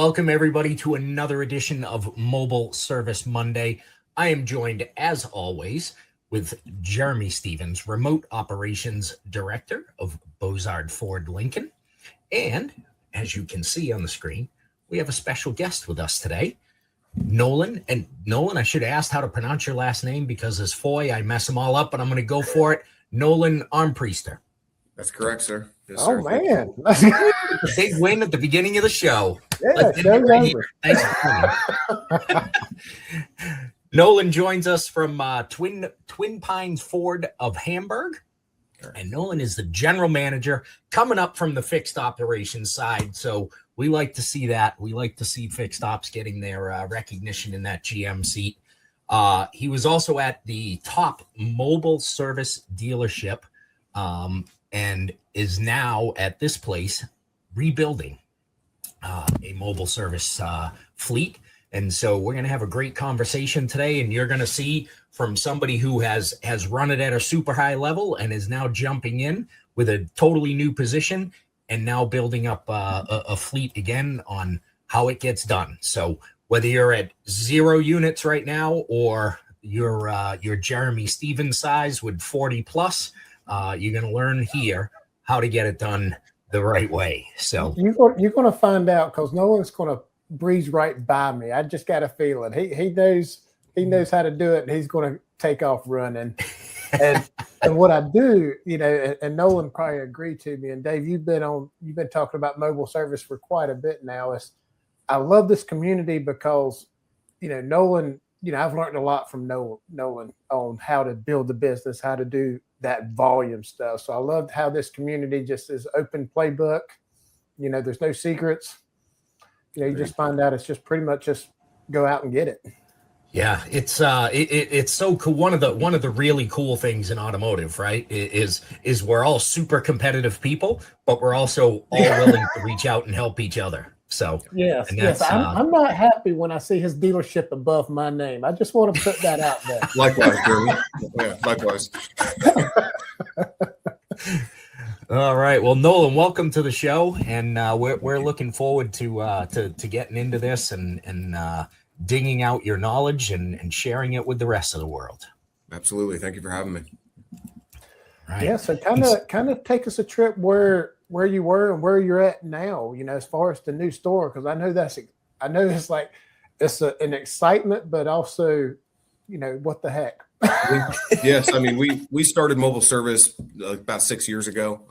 welcome everybody to another edition of Mobile Service Monday. I am joined, as always, with Jeremy Stevens, Remote Operations Director of Bozard Ford Lincoln. And as you can see on the screen, we have a special guest with us today, Nolan. And Nolan, I should have asked how to pronounce your last name because as Foy, I mess them all up, but I'm going to go for it. Nolan Armpriester. That's correct, sir. Yes, oh, sir. man. A big win at the beginning of the show. Yeah, show's right over. Thanks for coming. Nolan joins us from Twin Pines Ford of Hamburg. And Nolan is the general manager coming up from the fixed operations side. So we like to see that. We like to see fixed ops getting their recognition in that GM seat. He was also at the top mobile service dealership and is now at this place rebuilding a mobile service fleet. And so we're going to have a great conversation today, and you're going to see from somebody who has run it at a super high level and is now jumping in with a totally new position and now building up a fleet again on how it gets done. So whether you're at 0 units right now or you're Jeremy Stevens size with 40 plus, you're going to learn here how to get it done the right way. So you're going to find out because no one's going to breeze right by me. I just got a feeling he knows how to do it, and he's going to take off running. And what I do, and Nolan probably agreed to me. And Dave, you've been talking about mobile service for quite a bit now. I love this community because, Nolan. I've learned a lot from Nolan on how to build the business, how to do that volume stuff. So I loved how this community just is open playbook. There's no secrets. You just find out it's just pretty much just go out and get it. Yeah, it's so cool. One of the really cool things in automotive, right, is we're all super competitive people, but we're also all willing to reach out and help each other. So yes. I'm not happy when I see his dealership above my name. I just want to put that out there. Likewise, Jeremy. Yeah, likewise. All right. Well, Nolan, welcome to the show, and we're looking forward to getting into this and digging out your knowledge and sharing it with the rest of the world. Absolutely. Thank you for having me. Right. Yeah. So kind of take us a trip where you were and where you're at now, as far as the new store, because I know it's like an excitement, but also, what the heck. Yes, I mean we started mobile service about 6 years ago.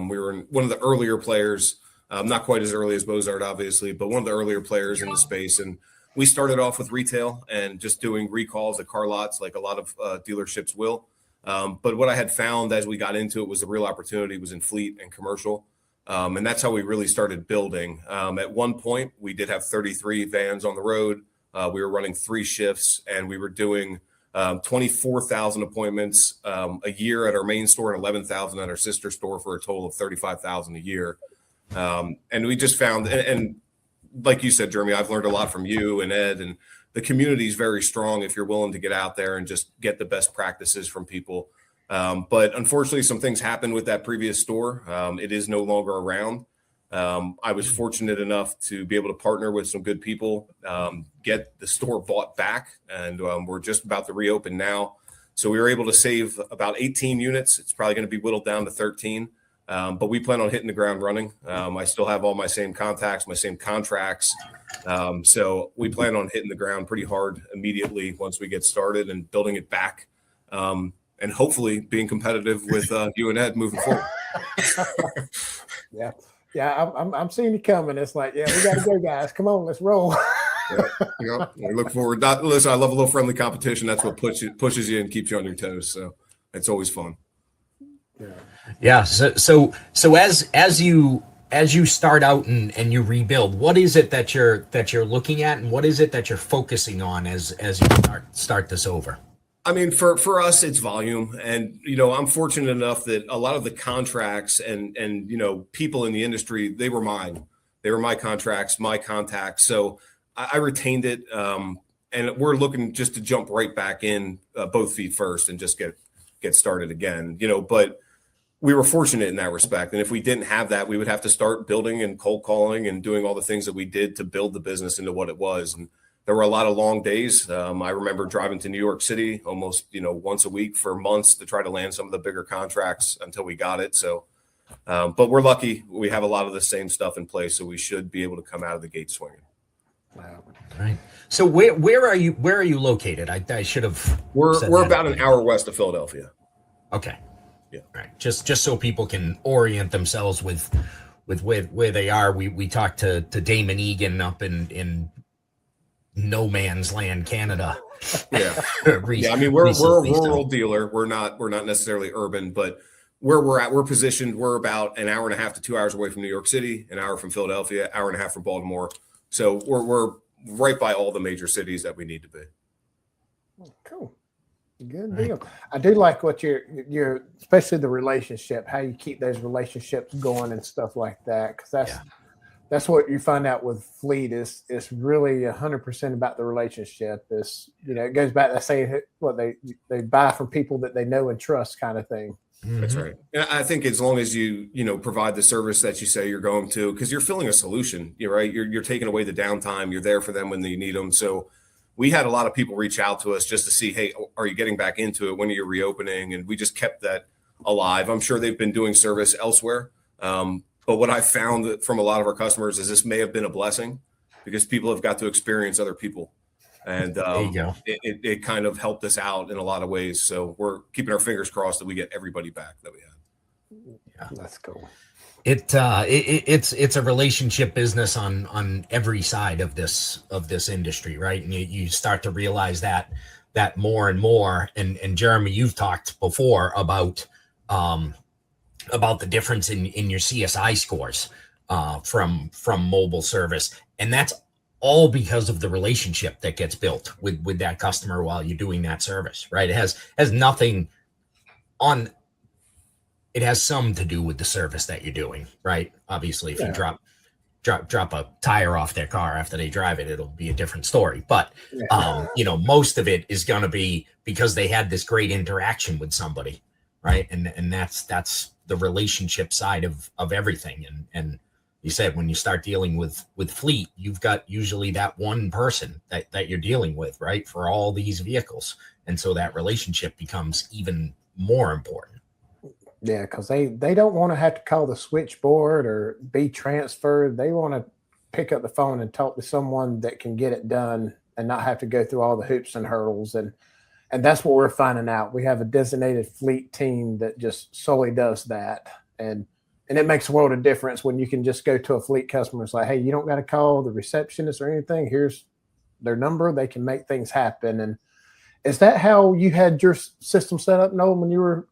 We were one of the earlier players, not quite as early as Bozard, obviously, but one of the earlier players in the space. And we started off with retail and just doing recalls at car lots, like a lot of dealerships will. But what I had found as we got into it was the real opportunity was in fleet and commercial. And that's how we really started building. At one point, we did have 33 vans on the road. We were running 3 shifts, and we were doing 24,000 appointments a year at our main store and 11,000 at our sister store for a total of 35,000 a year. And we just found, and like you said, Jeremy, I've learned a lot from you and Ed, and the community is very strong if you're willing to get out there and just get the best practices from people. But unfortunately, some things happened with that previous store. It is no longer around. I was fortunate enough to be able to partner with some good people, get the store bought back, and we're just about to reopen now. So we were able to save about 18 units. It's probably going to be whittled down to 13, but we plan on hitting the ground running. I still have all my same contacts, my same contracts. So we plan on hitting the ground pretty hard immediately once we get started and building it back. And hopefully being competitive with you and Ed moving forward. Yeah, I'm seeing you coming. It's like, yeah, we got to go, guys. Come on, let's roll. Yeah, we look forward. Listen, I love a little friendly competition. That's what pushes you and keeps you on your toes. So it's always fun. Yeah. So as you start out and you rebuild, what is it that you're looking at, and what is it that you're focusing on as you start this over? I mean, for us, it's volume. And, I'm fortunate enough that a lot of the contracts and people in the industry, they were mine. They were my contracts, my contacts. So I retained it. And we're looking just to jump right back in both feet first and just get started again, but we were fortunate in that respect. And if we didn't have that, we would have to start building and cold calling and doing all the things that we did to build the business into what it was. And there were a lot of long days. I remember driving to New York City almost, once a week for months to try to land some of the bigger contracts until we got it. So, but we're lucky. We have a lot of the same stuff in place, so we should be able to come out of the gate swinging. Wow. Right. So where are you located? I should have. We're about an hour west of Philadelphia. Okay. Yeah. All right. Just so people can orient themselves with where they are. We talked to Damon Egan up in no man's land, Canada. Yeah. Yeah. I mean, we're a rural dealer. We're not necessarily urban, but where we're at, we're positioned. We're about an hour and a half to 2 hours away from New York City, an hour from Philadelphia, hour and a half from Baltimore. So we're right by all the major cities that we need to be. Cool. Good deal. I do like what you're especially the relationship, how you keep those relationships going and stuff like that. Because that's what you find out with fleet is really 100% about the relationship. It goes back to saying what they buy from people that they know and trust kind of thing. That's right. And I think as long as you provide the service that you say you're going to, because you're filling a solution, you're taking away the downtime. You're there for them when they need them. So we had a lot of people reach out to us just to see, hey, are you getting back into it? When are you reopening? And we just kept that alive. I'm sure they've been doing service elsewhere. But what I found from a lot of our customers is this may have been a blessing because people have got to experience other people. And it kind of helped us out in a lot of ways. So we're keeping our fingers crossed that we get everybody back that we had. Yeah, that's cool. It's a relationship business on every side of this industry, right? And you start to realize that more and more. And Jeremy, you've talked before about the difference in your CSI scores from mobile service, and that's all because of the relationship that gets built with that customer while you're doing that service, right? It has nothing on. It has some to do with the service that you're doing, right? Obviously, if you drop a tire off their car after they drive it, it'll be a different story. But most of it is going to be because they had this great interaction with somebody, right? And that's the relationship side of everything. And you said when you start dealing with fleet, you've got usually that one person that you're dealing with, right, for all these vehicles. And so that relationship becomes even more important. Yeah, because they don't want to have to call the switchboard or be transferred. They want to pick up the phone and talk to someone that can get it done and not have to go through all the hoops and hurdles. And that's what we're finding out. We have a designated fleet team that just solely does that. And it makes a world of difference when you can just go to a fleet customer and say, hey, you don't got to call the receptionist or anything. Here's their number. They can make things happen. And is that how you had your system set up, Nolan, when you were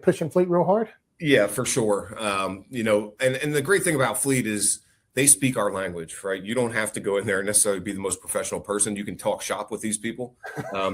pushing fleet real hard? Yeah, for sure. And the great thing about fleet is they speak our language, right? You don't have to go in there and necessarily be the most professional person. You can talk shop with these people.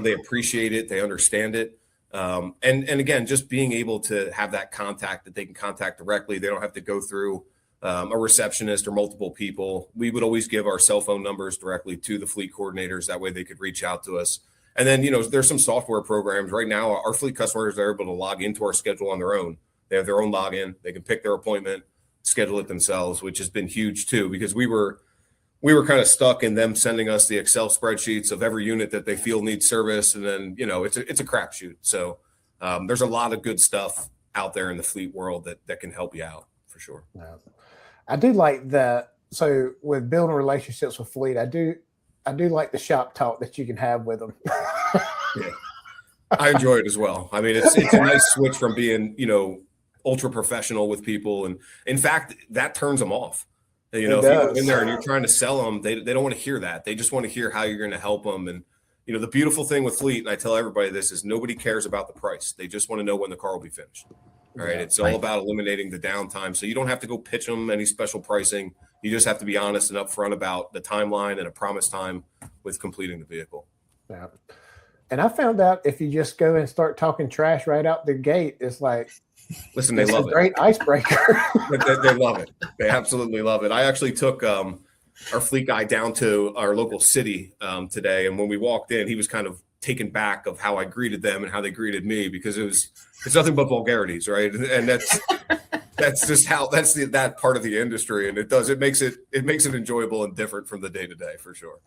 They appreciate it. They understand it. And again, just being able to have that contact that they can contact directly. They don't have to go through a receptionist or multiple people. We would always give our cell phone numbers directly to the fleet coordinators. That way they could reach out to us. And then, there's some software programs right now. Our fleet customers are able to log into our schedule on their own. They have their own login. They can pick their appointment, schedule it themselves, which has been huge too, because we were kind of stuck in them sending us the Excel spreadsheets of every unit that they feel needs service. And then, it's a crapshoot. So there's a lot of good stuff out there in the fleet world that can help you out for sure. I do like that. So with building relationships with fleet, I do like the shop talk that you can have with them. Yeah. I enjoy it as well. I mean, it's a nice switch from being, ultra professional with people. And in fact, that turns them off. If you go in there and you're trying to sell them, they don't want to hear that. They just want to hear how you're going to help them. And, the beautiful thing with fleet, and I tell everybody this, is nobody cares about the price. They just want to know when the car will be finished. All right. It's all about eliminating the downtime. So you don't have to go pitch them any special pricing. You just have to be honest and upfront about the timeline and a promised time with completing the vehicle. Yeah. And I found out if you just go and start talking trash right out the gate, it's like, listen, they love it. Great icebreaker. They love it. They absolutely love it. I actually took our fleet guy down to our local city today. And when we walked in, he was kind of taken back of how I greeted them and how they greeted me, because it's nothing but vulgarities, right? And that's just how that part of the industry, and it makes it enjoyable and different from the day to day, for sure.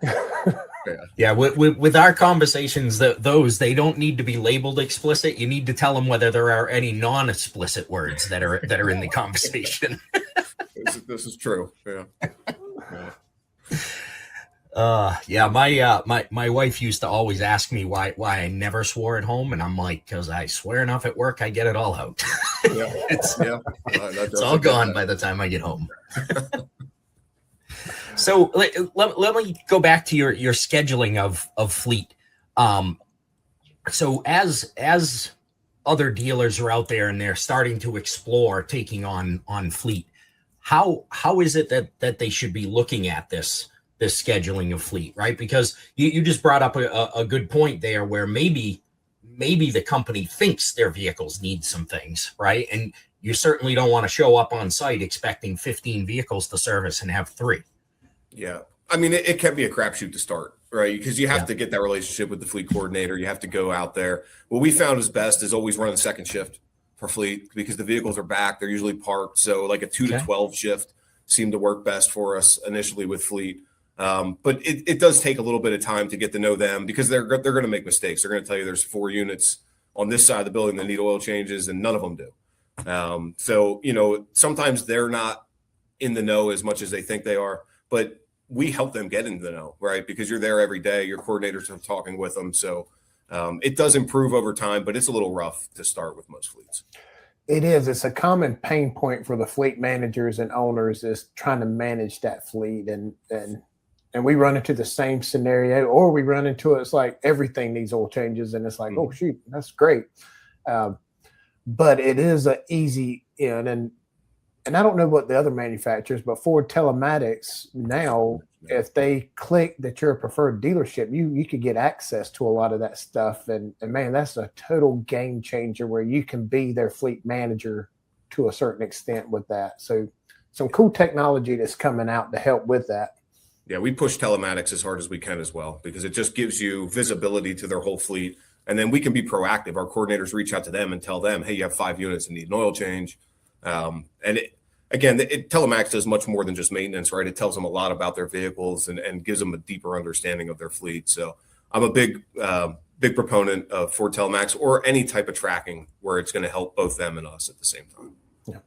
Yeah. With our conversations, those they don't need to be labeled explicit. You need to tell them whether there are any non-explicit words that are in the conversation. This is true. Yeah. My wife used to always ask me why I never swore at home, and I'm like, because I swear enough at work, I get it all out. It's all gone by the time I get home. So let me go back to your scheduling of fleet. So as other dealers are out there and they're starting to explore taking on fleet, how is it that they should be looking at this scheduling of fleet, right? Because you just brought up a good point there, where maybe the company thinks their vehicles need some things, right? And you certainly don't want to show up on site expecting 15 vehicles to service and have 3. Yeah. I mean, it can be a crapshoot to start, right? Because you have to get that relationship with the fleet coordinator. You have to go out there. What we found is best is always running the second shift for fleet, because the vehicles are back. They're usually parked. So like a 2 to 12 shift seemed to work best for us initially with fleet. But it does take a little bit of time to get to know them, because they're going to make mistakes. They're going to tell you there's 4 units on this side of the building that need oil changes, and none of them do. So, sometimes they're not in the know as much as they think they are, but we help them get into the know, right? Because you're there every day, your coordinators are talking with them. So it does improve over time, but it's a little rough to start with most fleets. It is. It's a common pain point for the fleet managers and owners, is trying to manage that fleet. And we run into the same scenario, or we run into it's like everything needs oil changes, and it's like, oh shoot, that's great. But it is an easy in, and I don't know what the other manufacturers, but Ford Telematics now, if they click that you're a preferred dealership, you could get access to a lot of that stuff. And man, that's a total game changer, where you can be their fleet manager to a certain extent with that. So some cool technology that's coming out to help with that. Yeah, we push telematics as hard as we can as well, because it just gives you visibility to their whole fleet. And then we can be proactive. Our coordinators reach out to them and tell them, hey, you have 5 units and need an oil change. And telematics does much more than just maintenance, right? It tells them a lot about their vehicles and gives them a deeper understanding of their fleet. So I'm a big proponent of Ford Telematics, or any type of tracking where it's going to help both them and us at the same time. Yeah.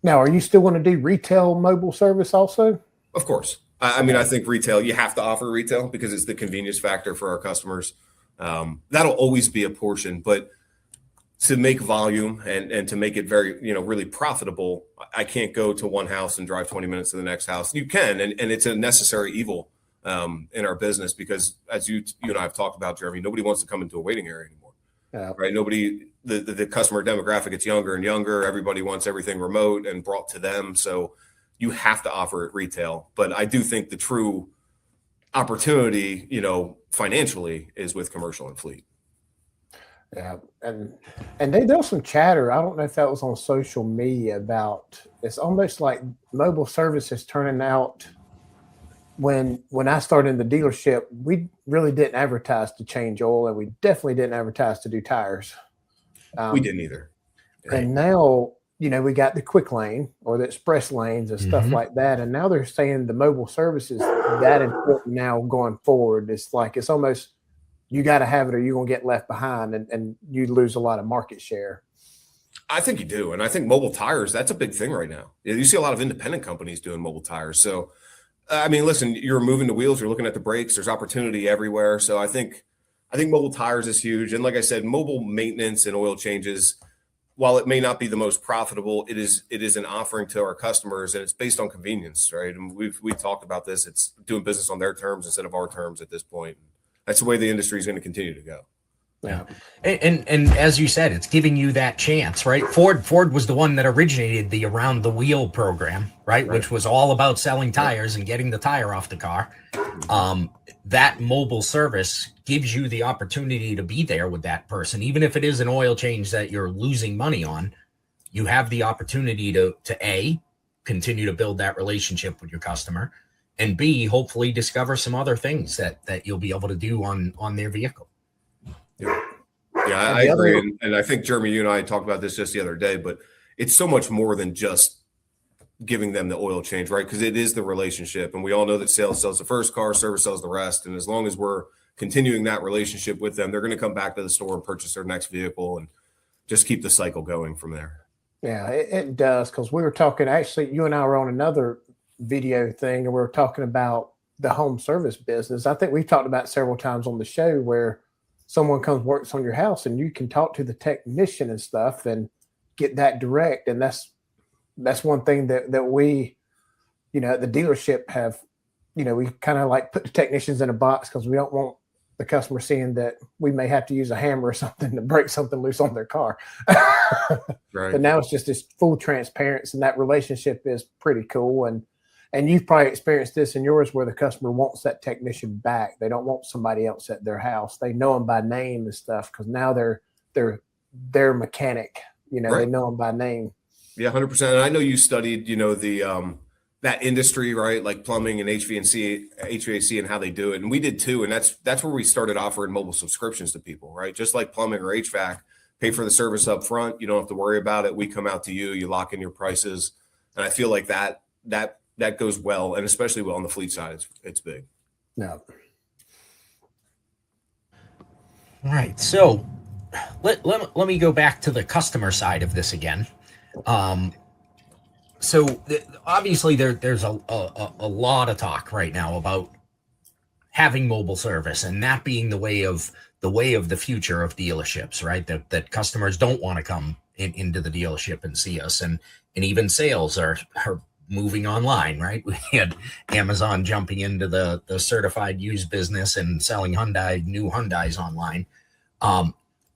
Now, are you still going to do retail mobile service also? Of course. I mean, I think retail, you have to offer retail because it's the convenience factor for our customers. That'll always be a portion, but to make volume and to make it very, really profitable, I can't go to one house and drive 20 minutes to the next house. You can, and it's a necessary evil in our business, because as you and I have talked about, Jeremy, nobody wants to come into a waiting area anymore, right? Nobody, the customer demographic gets younger and younger. Everybody wants everything remote and brought to them. So you have to offer it retail. But I do think the true opportunity, financially, is with commercial and fleet. Yeah, and there was some chatter. I don't know if that was on social media about, it's almost like mobile service is turning out. When I started in the dealership, we really didn't advertise to change oil, and we definitely didn't advertise to do tires. We didn't either. And now, we got the quick lane or the express lanes and stuff like that. And now they're saying the mobile service is that important now going forward. It's like, it's almost, you got to have it or you're going to get left behind, and you lose a lot of market share. I think you do. And I think mobile tires, that's a big thing right now. You see a lot of independent companies doing mobile tires. So, I mean, listen, you're moving the wheels, you're looking at the brakes, there's opportunity everywhere. So I think mobile tires is huge. And like I said, mobile maintenance and oil changes, while it may not be the most profitable, it is an offering to our customers, and it's based on convenience, right? And we've talked about this. It's doing business on their terms instead of our terms at this point. That's the way the industry is going to continue to go. Yeah. And as you said, it's giving you that chance, right? Ford was the one that originated the Around the Wheel program, right? Which was all about selling tires and getting the tire off the car. That mobile service gives you the opportunity to be there with that person. Even if it is an oil change that you're losing money on, you have the opportunity to A, continue to build that relationship with your customer, and B, hopefully discover some other things that you'll be able to do on their vehicle. Yeah, I agree. And I think, Jeremy, you and I talked about this just the other day, but it's so much more than just giving them the oil change, right? Because it is the relationship. And we all know that sales sells the first car, service sells the rest. And as long as we're continuing that relationship with them, they're going to come back to the store and purchase their next vehicle and just keep the cycle going from there. Yeah, it does. Because we were talking, actually, you and I were on another video thing, and we were talking about the home service business. I think we've talked about several times on the show where someone comes, works on your house, and you can talk to the technician and stuff and get that direct. And that's one thing that we, at the dealership have, we kind of like put the technicians in a box because we don't want the customer seeing that we may have to use a hammer or something to break something loose on their car. Right. But now it's just this full transparency, and that relationship is pretty cool. And you've probably experienced this in yours where the customer wants that technician back. They don't want somebody else at their house. They know them by name and stuff because now they're their mechanic. Right. They know them by name. Yeah, 100%. And I know you studied, the that industry, right? Like plumbing and HVAC and how they do it. And we did too. And that's where we started offering mobile subscriptions to people, right? Just like plumbing or HVAC, pay for the service up front. You don't have to worry about it. We come out to you, you lock in your prices. And I feel like that goes well, and especially well on the fleet side. It's big. Yeah. All right. So let me go back to the customer side of this again. Obviously there's a lot of talk right now about having mobile service and that being the way of the future of dealerships, right? That customers don't want to come into the dealership and see us, and even sales are moving online, right? We had Amazon jumping into the certified used business and selling new Hyundais online.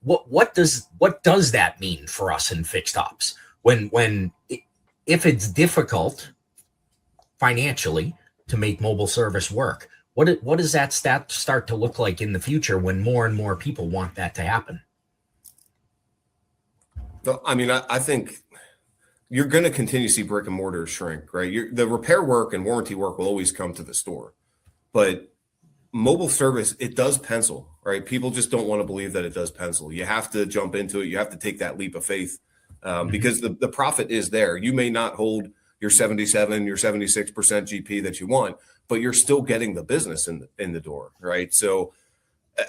What does that mean for us in fixed ops if it's difficult financially to make mobile service work? What does that start to look like in the future when more and more people want that to happen? I mean, I think you're going to continue to see brick and mortar shrink, right? The repair work and warranty work will always come to the store, but mobile service, it does pencil, right? People just don't want to believe that it does pencil. You have to jump into it. You have to take that leap of faith because the profit is there. You may not hold your 77, your 76% GP that you want, but you're still getting the business in the door, right? So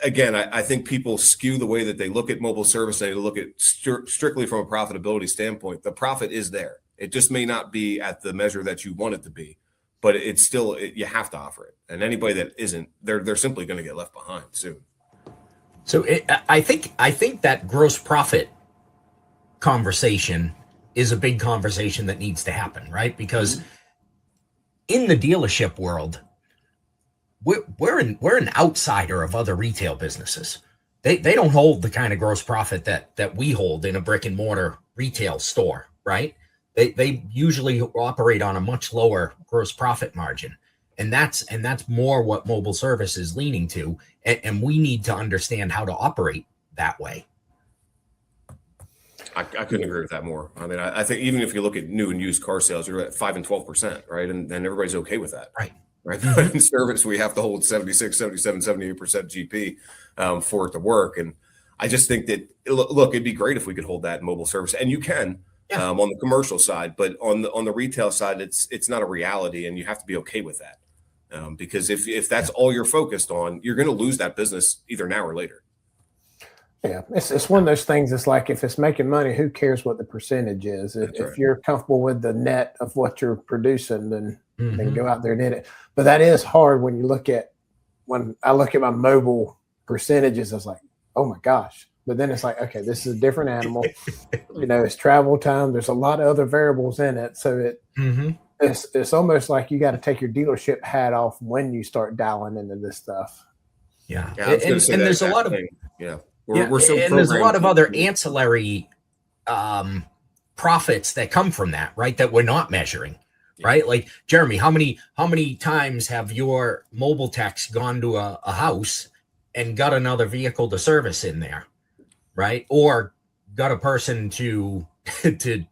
again, I think people skew the way that they look at mobile service. They look at strictly from a profitability standpoint. The profit is there. It just may not be at the measure that you want it to be, but it's still, you have to offer it. And anybody that isn't, they're simply going to get left behind soon. So I think that gross profit conversation is a big conversation that needs to happen, right? Because in the dealership world, we're an outsider of other retail businesses. They don't hold the kind of gross profit that we hold in a brick and mortar retail store, right? They usually operate on a much lower gross profit margin. And that's more what mobile service is leaning to. And we need to understand how to operate that way. I couldn't agree with that more. I mean, I think even if you look at new and used car sales, you're at 5 and 12%, right? And everybody's okay with that. Right. But in service, we have to hold 76, 77, 78% GP for it to work. And I just think that, look, it'd be great if we could hold that in mobile service. And you can on the commercial side, but on the retail side, it's not a reality, and you have to be okay with that. Because if that's all you're focused on, you're going to lose that business either now or later. Yeah, it's one of those things. It's like if it's making money, who cares what the percentage is? If you're comfortable with the net of what you're producing, then go out there and hit it. But that is hard when I look at my mobile percentages. I was like, oh my gosh. But then it's like, okay, this is a different animal. It's travel time. There's a lot of other variables in it. So it's almost like you got to take your dealership hat off when you start dialing into this stuff. Yeah. And there's a lot of We're so and there's a lot of other ancillary profits that come from that, right? That we're not measuring, right? Like Jeremy, how many times have your mobile techs gone to a house and got another vehicle to service in there, right? Or got a person to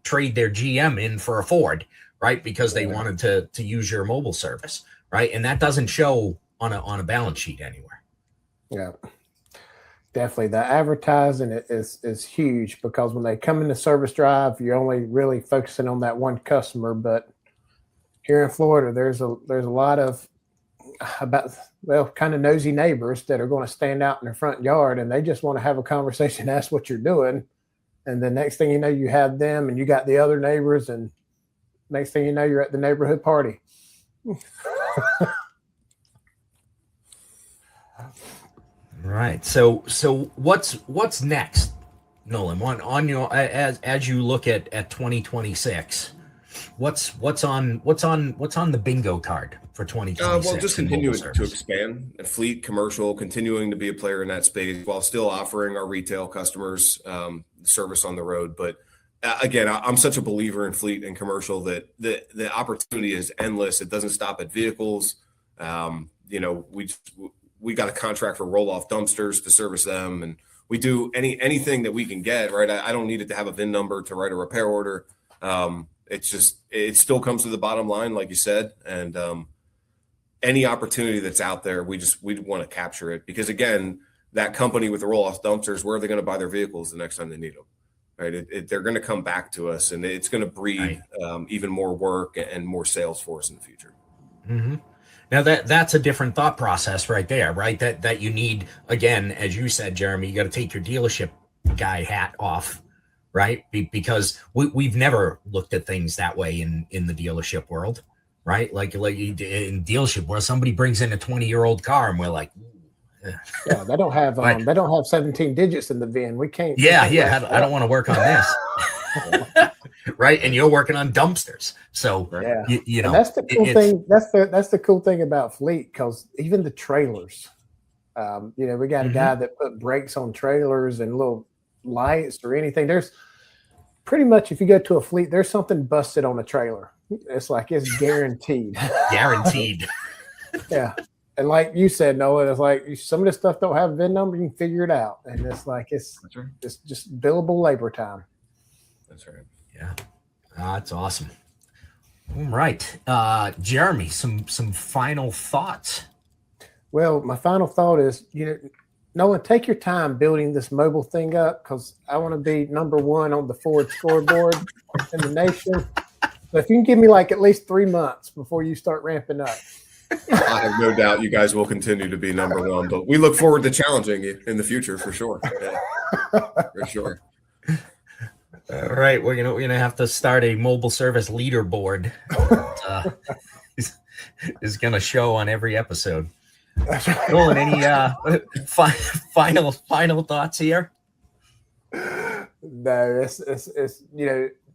trade their GM in for a Ford, right? Because they wanted to use your mobile service, right? And that doesn't show on a balance sheet anywhere. Yeah. Definitely, the advertising is huge because when they come in the service drive, you're only really focusing on that one customer. But here in Florida, there's a lot of kind of nosy neighbors that are going to stand out in their front yard and they just want to have a conversation, ask what you're doing, and the next thing you know, you have them and you got the other neighbors, and next thing you know, you're at the neighborhood party. Right. So what's next, Nolan? On your as you look at 2026, what's on the bingo card for 2026? Well, just continuing to expand fleet, commercial, continuing to be a player in that space while still offering our retail customers service on the road. But again, I'm such a believer in fleet and commercial that the opportunity is endless. It doesn't stop at vehicles. We got a contract for roll-off dumpsters to service them, and we do anything that we can get, right? I don't need it to have a VIN number to write a repair order. It still comes to the bottom line, like you said, and any opportunity that's out there, we want to capture it, because again, that company with the roll-off dumpsters, where are they going to buy their vehicles the next time they need them, right? They're going to come back to us, and it's going to breed even more work and more sales for us in the future. Mm-hmm. Now that's a different thought process right there, right? That you need, again, as you said, Jeremy, you got to take your dealership guy hat off, right? Because we've never looked at things that way in the dealership world, right? Like in dealership where somebody brings in a 20-year-old car and we're like, yeah, they don't have 17 digits in the VIN. We can't. I don't want to work on this. Right, and you're working on dumpsters, so you know, and that's the cool thing. That's the cool thing about fleet, because even the trailers, we got a guy that put brakes on trailers and little lights or anything. There's pretty much, if you go to a fleet, there's something busted on a trailer. It's guaranteed. Guaranteed. Yeah, and like you said, Noah, it's like some of this stuff don't have a VIN number. You can figure it out, and it's just billable labor time. That's right. Yeah, that's awesome. All right, Jeremy, some final thoughts. Well, my final thought is, Nolan, take your time building this mobile thing up, because I want to be number one on the Ford scoreboard in the nation. So if you can give me at least 3 months before you start ramping up. I have no doubt you guys will continue to be number one, but we look forward to challenging you in the future for sure. Yeah, for sure. All right, we're gonna have to start a mobile service leaderboard. Is gonna show on every episode. Nolan, any final thoughts here? No, it's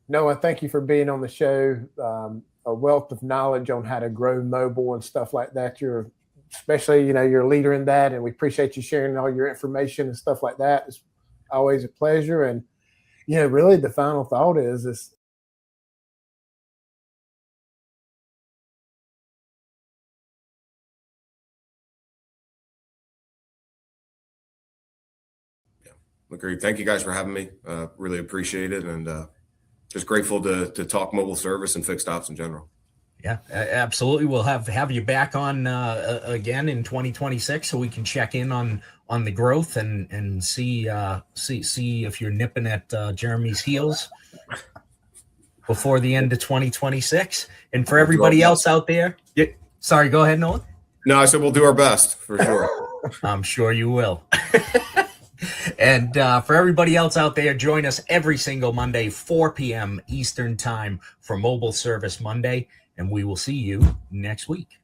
Noah, thank you for being on the show. A wealth of knowledge on how to grow mobile and stuff like that. You're a leader in that, and we appreciate you sharing all your information and stuff like that. It's always a pleasure. And really the final thought is agreed. Thank you guys for having me. Really appreciate it, and just grateful to talk mobile service and fixed ops in general. Yeah, absolutely. We'll have you back on again in 2026 so we can check in on the growth and see if you're nipping at Jeremy's heels before the end of 2026. And for everybody else out there, sorry, go ahead, Nolan. No, I said we'll do our best for sure. I'm sure you will. And for everybody else out there, join us every single Monday, 4 p.m. Eastern Time for Mobile Service Monday, and we will see you next week.